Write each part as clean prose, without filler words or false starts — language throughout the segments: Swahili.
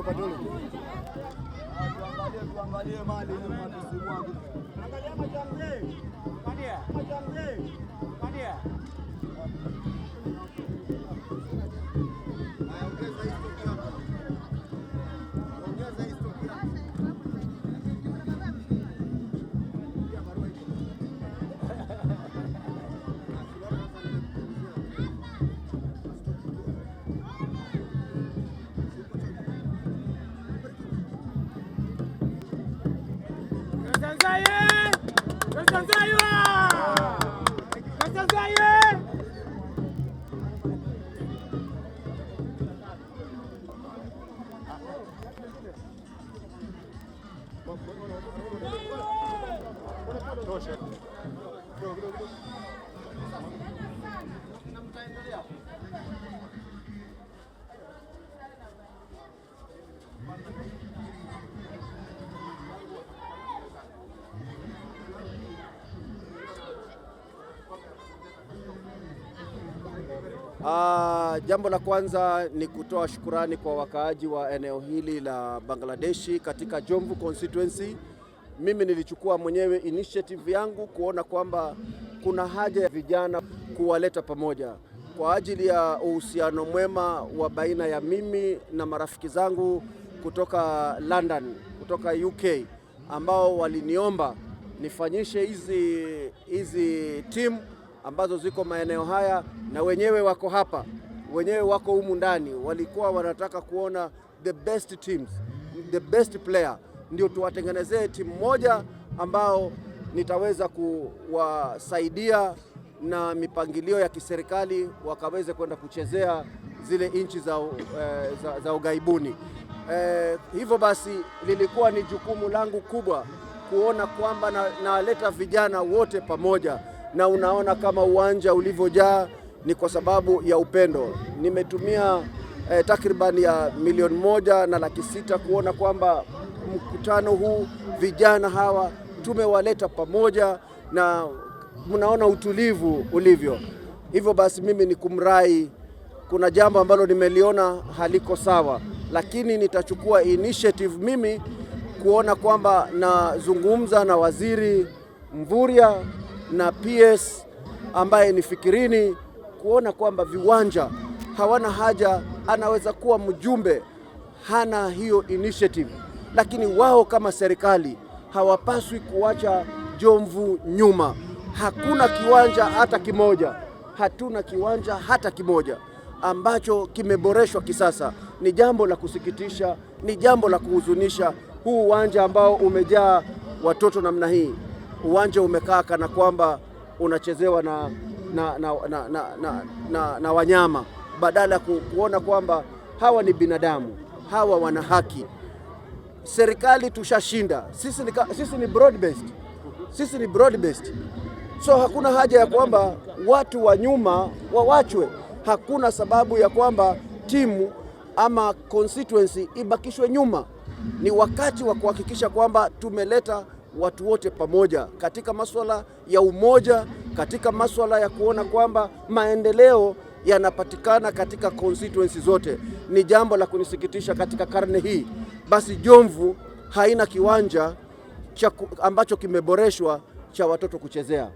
upate ule. Tuangalie mali ile mwandishi wangu. Angalia majambe. Kadia. Majambe. Kadia. Ongeza hizo kiasi. Ongeza hizo kiasi. Jambo la kwanza ni kutoa shukurani kwa wakaaji wa eneo hili la Bangladeshi katika Jomvu constituency. Mimi nilichukua mwenyewe initiative yangu kuona kwamba kuna haja ya vijana kuwaleta pamoja kwa ajili ya uhusiano mwema wa baina ya mimi na marafiki zangu kutoka London, kutoka UK, ambao waliniomba nifanyishe hizi timu ambazo ziko maeneo haya, na wenyewe wako hapa, wenyewe wako humu ndani. Walikuwa wanataka kuona the best teams, the best player, ndio tuwatengenezee timu moja ambao nitaweza kuwasaidia na mipangilio ya kiserikali wakaweze kwenda kuchezea zile nchi za ugaibuni. Hivyo basi lilikuwa ni jukumu langu kubwa kuona kwamba naleta vijana wote pamoja, na unaona kama uwanja ulivyojaa ni kwa sababu ya upendo. Nimetumia takriban ya 1,600,000 kuona kwamba mkutano huu vijana hawa tumewaleta pamoja, na mnaona utulivu ulivyo. Hivyo basi mimi ni kumrai, kuna jambo ambalo nimeliona haliko sawa, lakini nitachukua initiative mimi kuona kwamba nazungumza na Waziri Mvurya na PS ambaye ni Fikirini, kuona kwamba viwanja hawana haja. Anaweza kuwa mjumbe hana hiyo initiative, lakini wao kama serikali hawapaswi kuacha Jomvu nyuma. Hatuna kiwanja hata kimoja ambacho kimeboreshwa kisasa. Ni jambo la kusikitisha, ni jambo la kuhuzunisha. Huu uwanja ambao umejaa watoto namna hii, uwanja umekaa kana kwamba unachezewa na wanyama, badala kuona kwamba hawa ni binadamu, hawa wana haki. Serikali tushashinda, sisi ni broad based, so hakuna haja ya kwamba watu wa nyuma wawachwe. Hakuna sababu ya kwamba timu ama constituency ibakishwe nyuma. Ni wakati wa kuhakikisha kwamba tumeleta watu wote pamoja katika masuala ya umoja, katika masuala ya kuona kwamba maendeleo yanapatikana katika constituency zote. Ni jambo la kunisikitisha katika karne hii basi Jomvu haina kiwanja ambacho kimeboreshwa cha watoto kuchezea.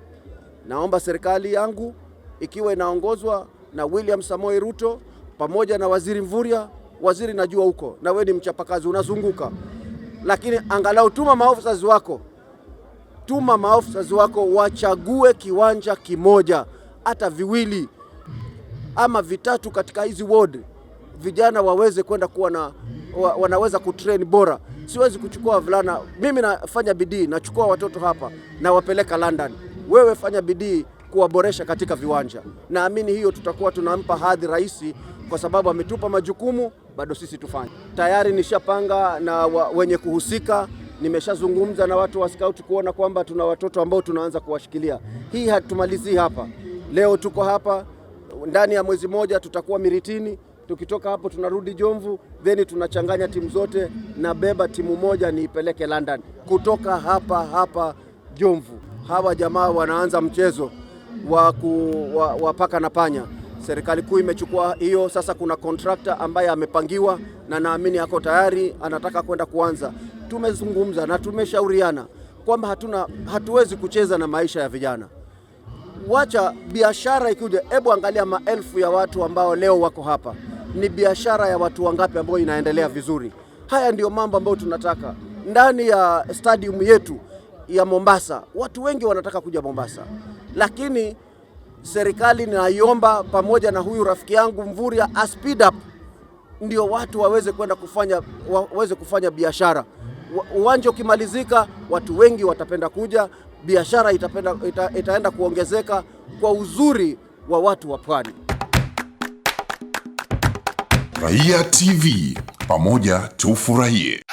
Naomba serikali yangu ikiwa inaongozwa na William Samoei Ruto pamoja na Waziri Mvurya, waziri najua huko na wewe ni mchapakazi unazunguka, lakini angalau tuma maofisa wako wachague kiwanja kimoja, hata viwili ama vitatu katika hizi ward, vijana waweze kwenda kuwa wanaweza kutrain bora. Siwezi kuchukua vulana, mimi nafanya bidii, nachukua watoto hapa na wapeleka London. Wewe fanya bidii kuwaboresha katika viwanja. Naamini hiyo tutakuwa tunampa hadhi raisi, kwa sababu ametupa majukumu, bado sisi tufanye. Tayari nishapanga na wenye kuhusika, nimeshazungumza na watu wa scout kuona kwamba tuna watoto ambao tunaanza kuwashikilia. Hii hatumalizi hapa. Leo tuko hapa, ndani ya mwezi moja tutakuwa Miritini. Tukitoka hapo tunarudi Jomvu, then tunachanganya timu zote na beba timu moja niipeleke London. Kutoka hapa Jomvu, hawa jamaa wanaanza mchezo wa paka na panya. Serikali kuu imechukua hiyo. Sasa kuna contractor ambaye amepangiwa na naamini ako tayari, anataka kwenda kuanza. Tumezungumza na tumeshauriana kwamba hatuwezi kucheza na maisha ya vijana. Wacha biashara ikuje. Hebu angalia maelfu ya watu ambao leo wako hapa, ni biashara ya watu wangapi ambao inaendelea vizuri. Haya ndio mambo ambayo tunataka ndani ya stadium yetu ya Mombasa. Watu wengi wanataka kuja Mombasa, lakini serikali ninaiomba pamoja na huyu rafiki yangu Mvurya a speed up, ndio watu waweze kwenda kufanya biashara. Uwanja ukimalizika, watu wengi watapenda kuja, biashara itaenda kuongezeka kwa uzuri wa watu wa Pwani. Raia TV, pamoja tufurahie.